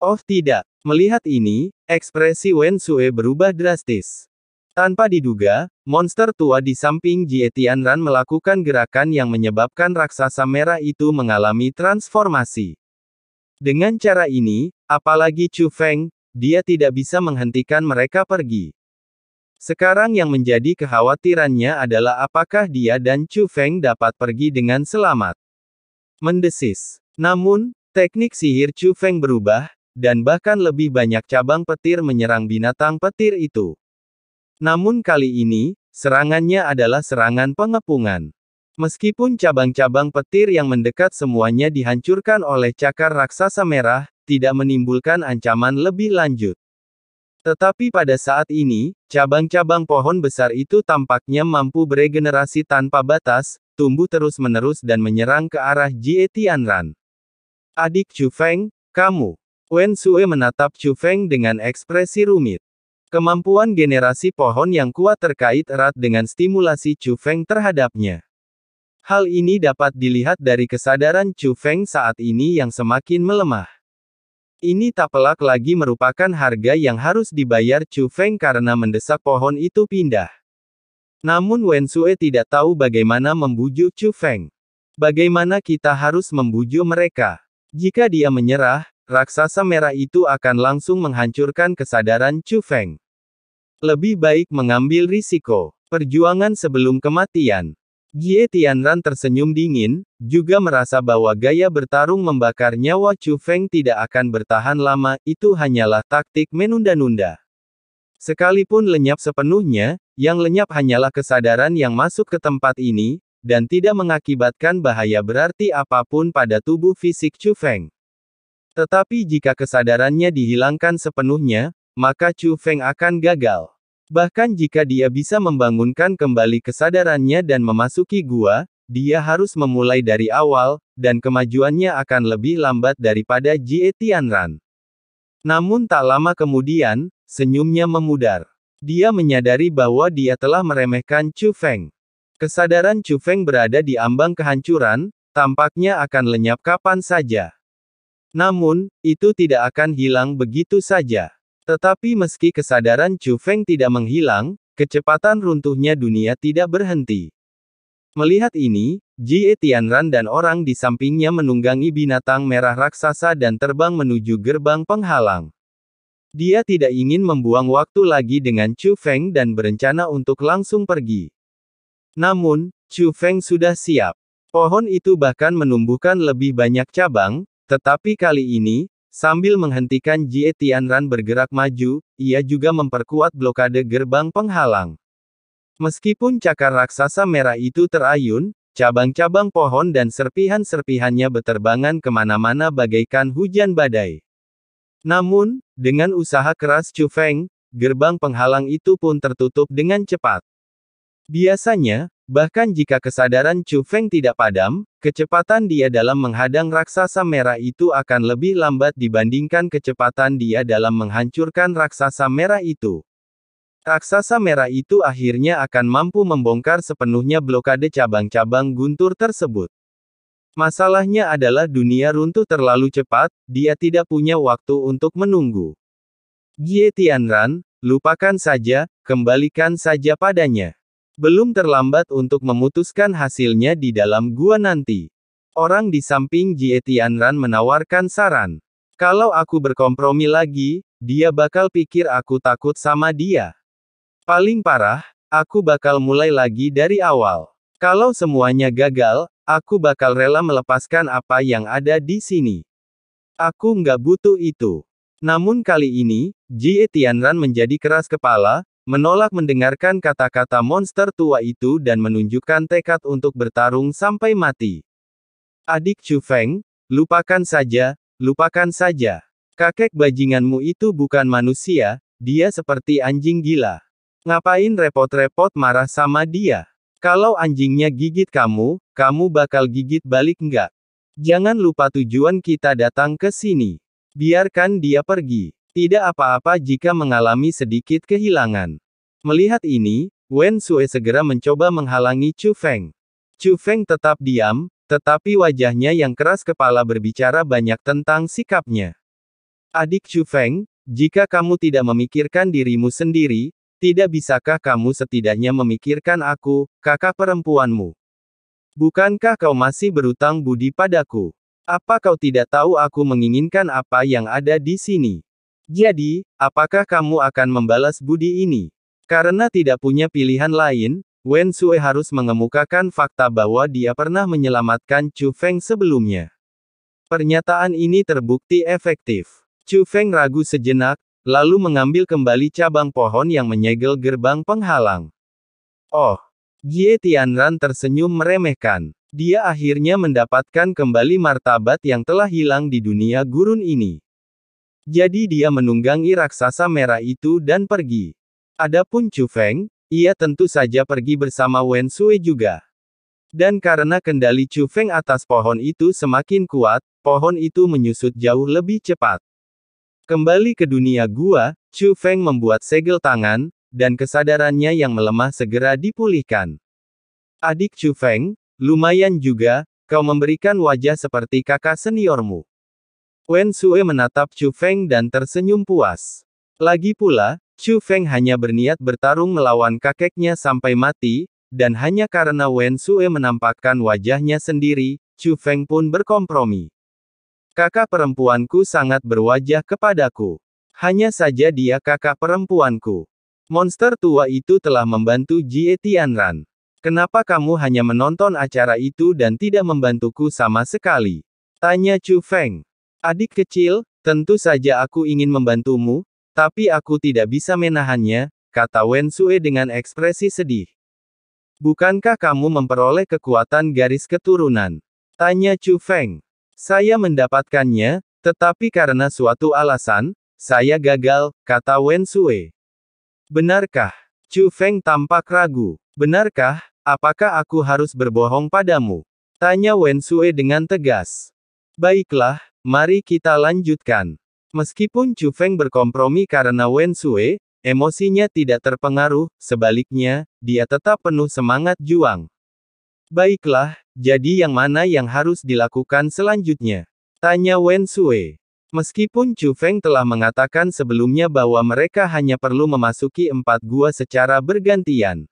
Oh tidak, melihat ini, ekspresi Wen Sue berubah drastis. Tanpa diduga, monster tua di samping Jie Tianran melakukan gerakan yang menyebabkan raksasa merah itu mengalami transformasi. Dengan cara ini, apalagi Chu Feng, dia tidak bisa menghentikan mereka pergi. Sekarang yang menjadi kekhawatirannya adalah apakah dia dan Chu Feng dapat pergi dengan selamat. Mendesis. Namun, teknik sihir Chu Feng berubah, dan bahkan lebih banyak cabang petir menyerang binatang petir itu. Namun kali ini, serangannya adalah serangan pengepungan. Meskipun cabang-cabang petir yang mendekat semuanya dihancurkan oleh cakar raksasa merah, tidak menimbulkan ancaman lebih lanjut. Tetapi pada saat ini, cabang-cabang pohon besar itu tampaknya mampu beregenerasi tanpa batas, tumbuh terus-menerus dan menyerang ke arah Jie Tianran. Adik Chu Feng, kamu. Wen Sue menatap Chu Feng dengan ekspresi rumit. Kemampuan generasi pohon yang kuat terkait erat dengan stimulasi Chu Feng terhadapnya. Hal ini dapat dilihat dari kesadaran Chu Feng saat ini yang semakin melemah. Ini tak pelak lagi merupakan harga yang harus dibayar Chu Feng karena mendesak pohon itu pindah. Namun Wen Sue tidak tahu bagaimana membujuk Chu Feng. Bagaimana kita harus membujuk mereka? Jika dia menyerah, raksasa merah itu akan langsung menghancurkan kesadaran Chu Feng. Lebih baik mengambil risiko. Perjuangan sebelum kematian. Jie Tianran tersenyum dingin, juga merasa bahwa gaya bertarung membakar nyawa Chu Feng tidak akan bertahan lama, itu hanyalah taktik menunda-nunda. Sekalipun lenyap sepenuhnya, yang lenyap hanyalah kesadaran yang masuk ke tempat ini, dan tidak mengakibatkan bahaya berarti apapun pada tubuh fisik Chu Feng. Tetapi jika kesadarannya dihilangkan sepenuhnya, maka Chu Feng akan gagal. Bahkan jika dia bisa membangunkan kembali kesadarannya dan memasuki gua, dia harus memulai dari awal, dan kemajuannya akan lebih lambat daripada Jie Tianran. Namun tak lama kemudian, senyumnya memudar. Dia menyadari bahwa dia telah meremehkan Chu Feng. Kesadaran Chu Feng berada di ambang kehancuran, tampaknya akan lenyap kapan saja. Namun, itu tidak akan hilang begitu saja. Tetapi meski kesadaran Chu Feng tidak menghilang, kecepatan runtuhnya dunia tidak berhenti. Melihat ini, Jie Tianran dan orang di sampingnya menunggangi binatang merah raksasa dan terbang menuju gerbang penghalang. Dia tidak ingin membuang waktu lagi dengan Chu Feng dan berencana untuk langsung pergi. Namun, Chu Feng sudah siap. Pohon itu bahkan menumbuhkan lebih banyak cabang, tetapi kali ini, sambil menghentikan Jie Tianran bergerak maju, ia juga memperkuat blokade gerbang penghalang. Meskipun cakar raksasa merah itu terayun, cabang-cabang pohon dan serpihan-serpihannya beterbangan kemana-mana bagaikan hujan badai. Namun, dengan usaha keras Chu Feng, gerbang penghalang itu pun tertutup dengan cepat. Biasanya, bahkan jika kesadaran Chu Feng tidak padam, kecepatan dia dalam menghadang raksasa merah itu akan lebih lambat dibandingkan kecepatan dia dalam menghancurkan raksasa merah itu. Raksasa merah itu akhirnya akan mampu membongkar sepenuhnya blokade cabang-cabang guntur tersebut. Masalahnya adalah dunia runtuh terlalu cepat, dia tidak punya waktu untuk menunggu. Jie Tianran, lupakan saja, kembalikan saja padanya. Belum terlambat untuk memutuskan hasilnya di dalam gua nanti. Orang di samping Jie Tianran menawarkan saran. Kalau aku berkompromi lagi, dia bakal pikir aku takut sama dia. Paling parah, aku bakal mulai lagi dari awal. Kalau semuanya gagal, aku bakal rela melepaskan apa yang ada di sini. Aku nggak butuh itu. Namun kali ini, Jie Tianran menjadi keras kepala, menolak mendengarkan kata-kata monster tua itu dan menunjukkan tekad untuk bertarung sampai mati. Adik Chu Feng, lupakan saja, lupakan saja. Kakek bajinganmu itu bukan manusia, dia seperti anjing gila. Ngapain repot-repot marah sama dia? Kalau anjingnya gigit kamu, kamu bakal gigit balik nggak? Jangan lupa tujuan kita datang ke sini. Biarkan dia pergi. Tidak apa-apa jika mengalami sedikit kehilangan. Melihat ini, Wen Sue segera mencoba menghalangi Chu Feng. Chu Feng tetap diam, tetapi wajahnya yang keras kepala berbicara banyak tentang sikapnya. Adik Chu Feng, jika kamu tidak memikirkan dirimu sendiri, tidak bisakah kamu setidaknya memikirkan aku, kakak perempuanmu? Bukankah kau masih berutang budi padaku? Apa kau tidak tahu aku menginginkan apa yang ada di sini? Jadi, apakah kamu akan membalas budi ini? Karena tidak punya pilihan lain, Wen Sue harus mengemukakan fakta bahwa dia pernah menyelamatkan Chu Feng sebelumnya. Pernyataan ini terbukti efektif. Chu Feng ragu sejenak, lalu mengambil kembali cabang pohon yang menyegel gerbang penghalang. Oh, Jie Tianran tersenyum meremehkan. Dia akhirnya mendapatkan kembali martabat yang telah hilang di dunia gurun ini. Jadi dia menunggangi raksasa merah itu dan pergi. Adapun Chu Feng, ia tentu saja pergi bersama Wen Sue juga. Dan karena kendali Chu Feng atas pohon itu semakin kuat, pohon itu menyusut jauh lebih cepat. Kembali ke dunia gua, Chu Feng membuat segel tangan, dan kesadarannya yang melemah segera dipulihkan. Adik Chu Feng, lumayan juga, kau memberikan wajah seperti kakak seniormu. Wen Sue menatap Chu Feng dan tersenyum puas. Lagi pula, Chu Feng hanya berniat bertarung melawan kakeknya sampai mati, dan hanya karena Wen Sue menampakkan wajahnya sendiri, Chu Feng pun berkompromi. Kakak perempuanku sangat berwajah kepadaku. Hanya saja dia kakak perempuanku. Monster tua itu telah membantu Jie Tianran. Kenapa kamu hanya menonton acara itu dan tidak membantuku sama sekali? Tanya Chu Feng. Adik kecil, tentu saja aku ingin membantumu, tapi aku tidak bisa menahannya, kata Wen Sue dengan ekspresi sedih. Bukankah kamu memperoleh kekuatan garis keturunan? Tanya Chu Feng. Saya mendapatkannya, tetapi karena suatu alasan, saya gagal, kata Wen Sue. Benarkah? Chu Feng tampak ragu. Benarkah? Apakah aku harus berbohong padamu? Tanya Wen Sue dengan tegas. Baiklah, mari kita lanjutkan. Meskipun Chu Feng berkompromi karena Wen Sue, emosinya tidak terpengaruh, sebaliknya, dia tetap penuh semangat juang. Baiklah, jadi yang mana yang harus dilakukan selanjutnya? Tanya Wen Sue. Meskipun Chu Feng telah mengatakan sebelumnya bahwa mereka hanya perlu memasuki 4 gua secara bergantian.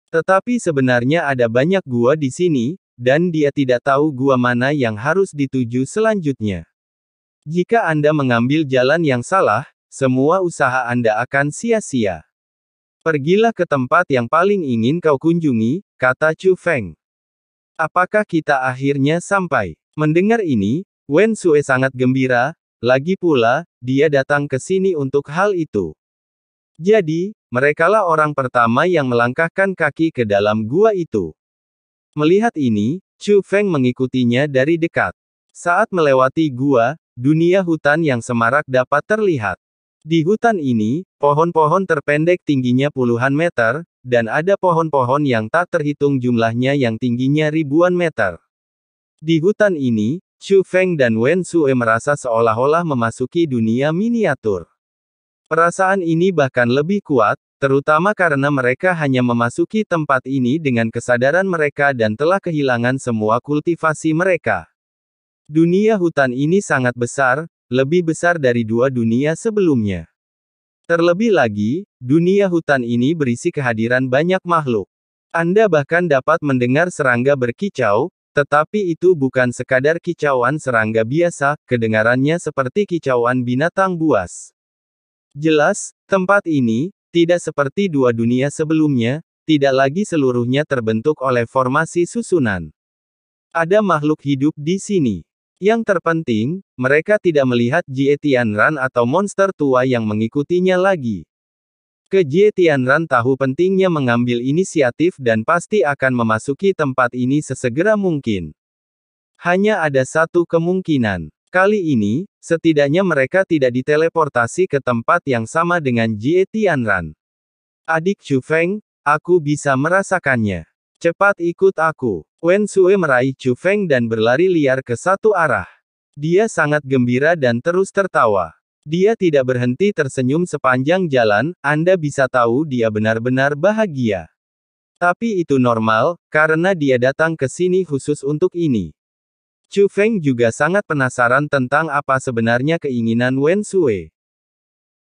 Tetapi sebenarnya ada banyak gua di sini, dan dia tidak tahu gua mana yang harus dituju selanjutnya. Jika Anda mengambil jalan yang salah, semua usaha Anda akan sia-sia. Pergilah ke tempat yang paling ingin kau kunjungi, kata Chu Feng. Apakah kita akhirnya sampai? Mendengar ini, Wen Sue sangat gembira, lagi pula, dia datang ke sini untuk hal itu. Jadi, merekalah orang pertama yang melangkahkan kaki ke dalam gua itu. Melihat ini, Chu Feng mengikutinya dari dekat. Saat melewati gua, dunia hutan yang semarak dapat terlihat. Di hutan ini, pohon-pohon terpendek tingginya puluhan meter, dan ada pohon-pohon yang tak terhitung jumlahnya yang tingginya ribuan meter. Di hutan ini, Chu Feng dan Wen Sue merasa seolah-olah memasuki dunia miniatur. Perasaan ini bahkan lebih kuat, terutama karena mereka hanya memasuki tempat ini dengan kesadaran mereka dan telah kehilangan semua kultivasi mereka. Dunia hutan ini sangat besar, lebih besar dari 2 dunia sebelumnya. Terlebih lagi, dunia hutan ini berisi kehadiran banyak makhluk. Anda bahkan dapat mendengar serangga berkicau, tetapi itu bukan sekadar kicauan serangga biasa, kedengarannya seperti kicauan binatang buas. Jelas, tempat ini, tidak seperti 2 dunia sebelumnya, tidak lagi seluruhnya terbentuk oleh formasi susunan. Ada makhluk hidup di sini. Yang terpenting, mereka tidak melihat Jie Tianran atau monster tua yang mengikutinya lagi. Jie Tianran tahu pentingnya mengambil inisiatif dan pasti akan memasuki tempat ini sesegera mungkin. Hanya ada satu kemungkinan. Kali ini, setidaknya mereka tidak diteleportasi ke tempat yang sama dengan Jie Tianran. Adik Chu Feng, aku bisa merasakannya. Cepat ikut aku. Wen Sue meraih Chu Feng dan berlari liar ke satu arah. Dia sangat gembira dan terus tertawa. Dia tidak berhenti tersenyum sepanjang jalan, Anda bisa tahu dia benar-benar bahagia. Tapi itu normal, karena dia datang ke sini khusus untuk ini. Chu Feng juga sangat penasaran tentang apa sebenarnya keinginan Wen Sui.